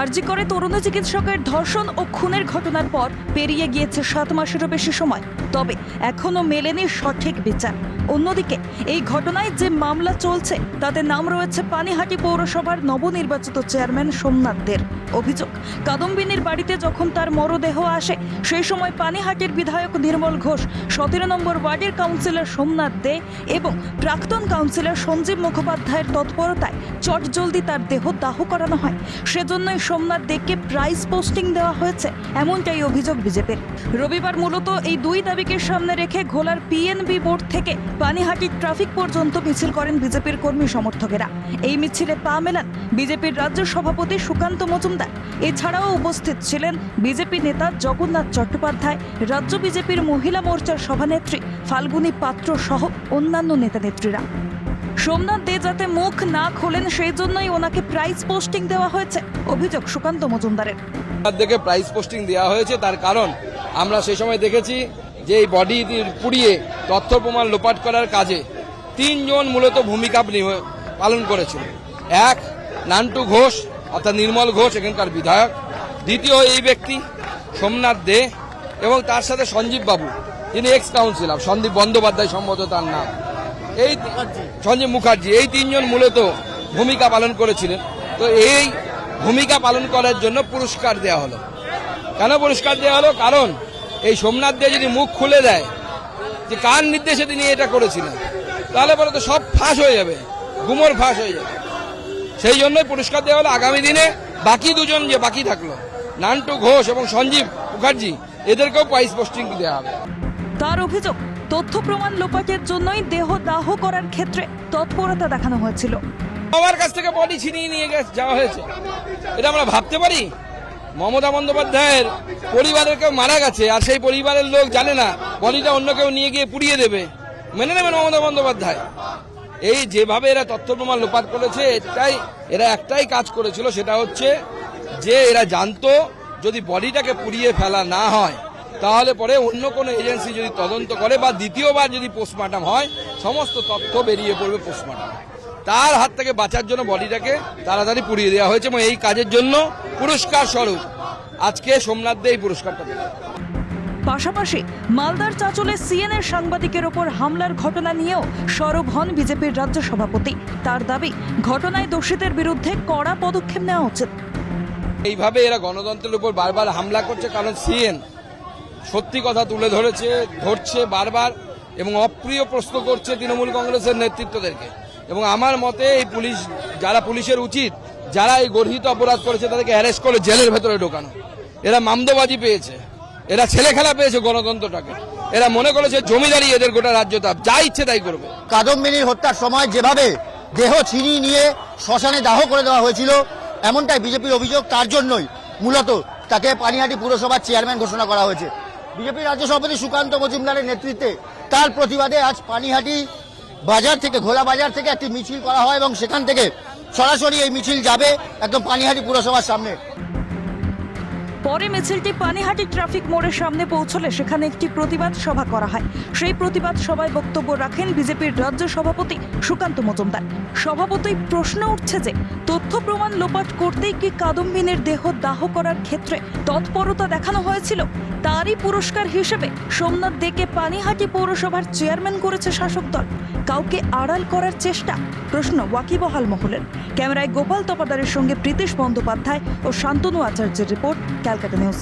আরজি করে তরুণী চিকিৎসকের ধর্ষণ ও খুনের ঘটনার পর পেরিয়ে গিয়েছে 7 মাসেরও বেশি সময়, তবে এখনো মেলেনি সঠিক বিচার। অন্যদিকে এই ঘটনায় যে মামলা চলছে তাতে নাম রয়েছে পানিহাটি পৌরসভার নবনির্বাচিত চেয়ারম্যান সোমনাথ দের। অভিযোগ, কাদম্বিনীর বাড়িতে যখন তার মরদেহ আসে সেই সময় পানিহাটির বিধায়ক নির্মল ঘোষ, 17 নম্বর ওয়ার্ডের কাউন্সিলর সোমনাথ দে এবং প্রাক্তন কাউন্সিলর সঞ্জীব মুখোপাধ্যায়ের তৎপরতায় চটজলদি তার দেহ দাহ করানো হয়। সেজন্যই সোমনাথ দেকে প্রাইজ পোস্টিং দেওয়া হয়েছে, এমনটাই অভিযোগ বিজেপির। রবিবার মূলত এই দুই দাবিকে সামনে রেখে ঘোলার পিএনবি বোর্ড থেকে পানিহাটি ট্রাফিক পর্যন্ত মিছিল করেন বিজেপির কর্মী সমর্থকেরা। এই মিছিলে পা মেলান বিজেপির রাজ্য সভাপতি সুকান্ত মজুমদার। এছাড়াও উপস্থিত ছিলেন বিজেপি নেতা জগন্নাথ চট্টোপাধ্যায়, রাজ্য বিজেপির মহিলা মোর্চার সভানেত্রী ফাল্গুনী পাত্র সহ অন্যান্য নেতা নেত্রীরা। সোমনাথ দে যাতে মুখ না খোলেন সেই জন্যই ওনাকে প্রাইজ পোস্টিং দেওয়া হয়েছে, অভিযোগ সুকান্ত মজুমদারের। দেখে প্রাইজ পোস্টিং দেওয়া হয়েছে, তার কারণ আমরা সেই সময় দেখেছি যে এই বডি পুড়িয়ে তথ্য প্রমাণ লোপাট করার কাজে 3 জন মূলত ভূমিকা পালন করেছিল। এক, নান্টু ঘোষ অর্থাৎ নির্মল ঘোষ এখানকার বিধায়ক। দ্বিতীয় এই ব্যক্তি সোমনাথ দে এবং তার সাথে সঞ্জীব বাবু, যিনি এক্স কাউন্সিলর, সন্দীপ বন্দ্যোপাধ্যায় সম্ভবত তার নাম, এই সঞ্জীব মুখার্জি, এই 3 জন মূলত ভূমিকা পালন করেছিলেন। তো এই ভূমিকা পালন করার জন্য পুরস্কার দেওয়া হলো। কেন পুরস্কার দেওয়া হলো? কারণ এই সোমনাথ দে যদি মুখ খুলে দেয় যে কার নির্দেশে তিনি এটা করেছিলেন, তাহলে পরে তো সব ফাঁস হয়ে যাবে, গুমর ফাঁস হয়ে যাবে। সেই জন্যই পুরস্কার দেওয়া হলো। আগামী দিনে বাকি দুজন যে বাকি থাকলো, নান্টু ঘোষ এবং সঞ্জীব মুখার্জি, এদেরকেও প্রাইজ পোস্টিং দেওয়া হবে। তার অভিযোগ, তথ্য প্রমাণ লোপাটের জন্যই দেহ দাহ করার ক্ষেত্রে তৎপরতা দেখানো হয়েছিল। আমার কাছ থেকে বডি ছিনিয়ে নিয়ে যাওয়া হয়েছে, এটা আমরা ভাবতে পারি? মমতা বন্দ্যোপাধ্যায়ের পরিবারের কেউ মারা গেছে আর সেই পরিবারের লোক জানে না বডিটা অন্য কেউ নিয়ে গিয়ে পুড়িয়ে দেবে, মেনে নেবেন মমতা বন্দ্যোপাধ্যায়? এই যেভাবে এরা তথ্য প্রমাণ লোপাট করেছে, এরা একটাই কাজ করেছিল, সেটা হচ্ছে যে এরা জানতো যদি বডিটাকে পুড়িয়ে ফেলা না হয় তাহলে পরে অন্য কোনো এজেন্সি যদি তদন্ত করে বা দ্বিতীয়বার যদি পোস্টমর্টম হয়, সমস্ত তথ্য বেরিয়ে পড়বে পোস্টমর্টম। তার হাত থেকে বাঁচার জন্য বডিটাকে তাড়াতাড়ি পুড়িয়ে দেওয়া হয়েছে এবং এই কাজের জন্য পুরস্কার স্বরূপ আজকে সোমনাথ দে এই পুরস্কারটা পেলেন। পাশাপাশি মালদার চাঁচলে সিএনএর সাংবাদিকের ওপর হামলার ঘটনা নিয়েও সরব হন বিজেপির রাজ্য সভাপতি। তার দাবি, ঘটনায় দোষীদের বিরুদ্ধে কড়া পদক্ষেপ নেওয়া উচিত। এইভাবে এরা গণতন্ত্রের উপর বারবার হামলা করছে, কারণ সিএন সত্যি কথা তুলে ধরছে বারবার এবং অপ্রিয় প্রশ্ন করছে তৃণমূল কংগ্রেসের নেতৃত্বদেরকে। এবং আমার মতে এই পুলিশের উচিত, যারা এই গর্হিত অপরাধ করেছে তাদেরকে অ্যারেস্ট করে জেলের ভেতরে ঢোকানো। এরা মামদোবাজি পেয়েছে, এরা ছেলে খেলা পেয়েছে গণতন্ত্রটাকে। এরা মনে করেছে জমিদারি এদের গোটা রাজ্য, যা ইচ্ছে তাই করবে। কাদম্বিনীর হত্যার সময় যেভাবে দেহ ছিনিয়ে নিয়ে শ্মশানে দাহ করে দেওয়া হয়েছিল, এমনটাই বিজেপির অভিযোগ। তার জন্যই মূলত তাকে পানিহাটি পুরসভার চেয়ারম্যান ঘোষণা করা হয়েছে। বিজেপির রাজ্য সভাপতি সুকান্ত মজুমদারের নেতৃত্বে তার প্রতিবাদে আজ পানিহাটি বাজার থেকে, ঘোলা বাজার থেকে একটি মিছিল করা হয় এবং সেখান থেকে সরাসরি এই মিছিল যাবে একদম পানিহাটি পুরসভার সামনে। পরে মিছিলটি পানিহাটি ট্রাফিক মোড়ের সামনে পৌঁছলে সেখানে একটি প্রতিবাদ সভা করা হয়। সেই প্রতিবাদ সভায় বক্তব্য রাখেন বিজেপির রাজ্য সভাপতি সুকান্ত মজুমদার। স্বভাবতই প্রশ্ন উঠছে যে তথ্য প্রমাণ লোপাট করতেই কি কাদম্বিনীর দেহ দাহ করার ক্ষেত্রে তৎপরতা দেখানো হয়েছিল? তারই পুরস্কার হিসেবে সোমনাথ দেকে পানিহাটি পৌরসভার চেয়ারম্যান করেছে শাসক দল। কাউকে আড়াল করার চেষ্টা? প্রশ্ন ওয়াকিবহাল মহলের। ক্যামেরায় গোপাল তপাদারের সঙ্গে প্রীতিশ বন্দ্যোপাধ্যায় ও শান্তনু আচার্যের রিপোর্ট, ক্যালকাটা নিউজ।